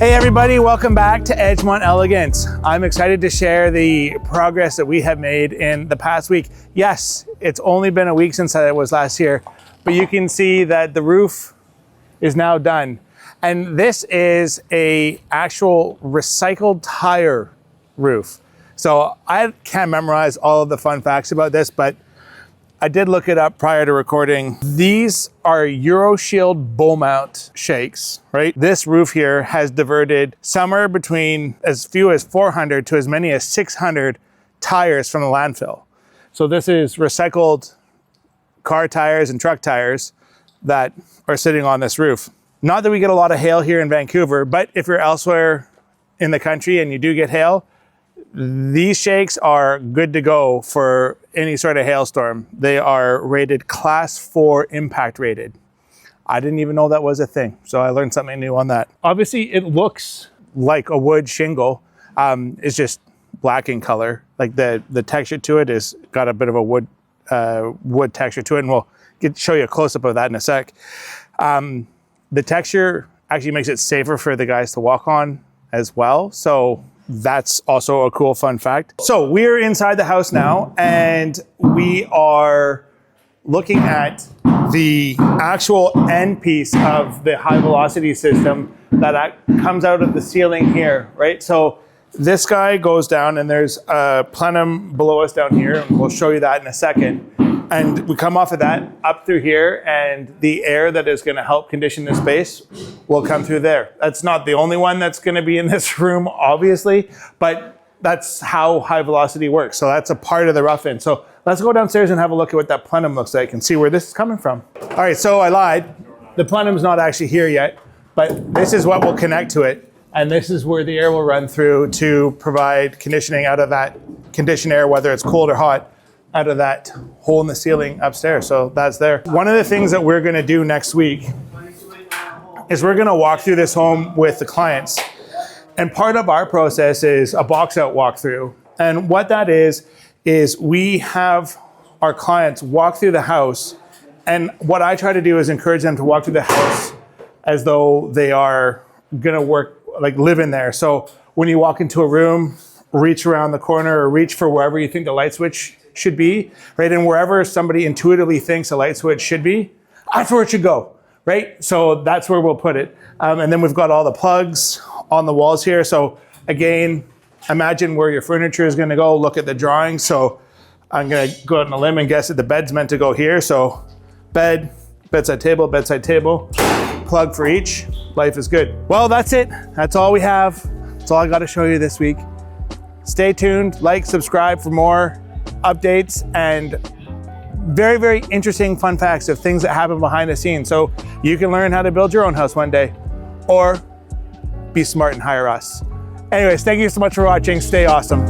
Hey everybody, welcome back to Edgemont Elegance. I'm excited to share the progress that we have made in the past week. Yes, it's only been a week since it was last year, but you can see that the roof is now done. And this is a actual recycled tire roof. So I can't memorize all of the fun facts about this, but I did look it up prior to recording. These are Euroshield bow mount shakes, right? This roof here has diverted somewhere between as few as 400 to as many as 600 tires from the landfill. So this is recycled car tires and truck tires that are sitting on this roof. Not that we get a lot of hail here in Vancouver, but if you're elsewhere in the country and you do get hail, these shakes are good to go for any sort of hailstorm. They are rated class 4 impact rated. I didn't even know that was a thing, so I learned something new on that. Obviously, it looks like a wood shingle. It's just black in color. Like the texture to it is got a bit of a wood texture to it, and we'll show you a close-up of that in a sec. The texture actually makes it safer for the guys to walk on as well. So that's also a cool fun fact. So we're inside the house now, and we are looking at the actual end piece of the high velocity system that comes out of the ceiling here, right? So this guy goes down, and there's a plenum below us down here, and we'll show you that in a second. And we come off of that up through here, and the air that is going to help condition the space will come through there. That's not the only one that's going to be in this room, obviously, but that's how high velocity works. So that's a part of the rough end. So let's go downstairs and have a look at what that plenum looks like and see where this is coming from. All right, so I lied. The plenum's not actually here yet, but this is what will connect to it. And this is where the air will run through to provide conditioning out of that conditioned air, whether it's cold or hot, out of that hole in the ceiling upstairs. So that's there. One of the things that we're gonna do next week is we're gonna walk through this home with the clients. And part of our process is a box out walkthrough. And what that is we have our clients walk through the house. And what I try to do is encourage them to walk through the house as though they are gonna live in there. So when you walk into a room, reach around the corner or reach for wherever you think the light switch should be, right? And wherever somebody intuitively thinks a light switch should be, that's where it should go, right? So that's where we'll put it. And then we've got all the plugs on the walls here. So again, imagine where your furniture is gonna go, look at the drawing. So I'm gonna go out on a limb and guess that the bed's meant to go here. So bed, bedside table, plug for each. Life is good. Well, that's it. That's all we have. That's all I gotta show you this week. Stay tuned, like, subscribe for more updates and very, very interesting fun facts of things that happen behind the scenes. So you can learn how to build your own house one day, or be smart and hire us. Anyways, thank you so much for watching. Stay awesome.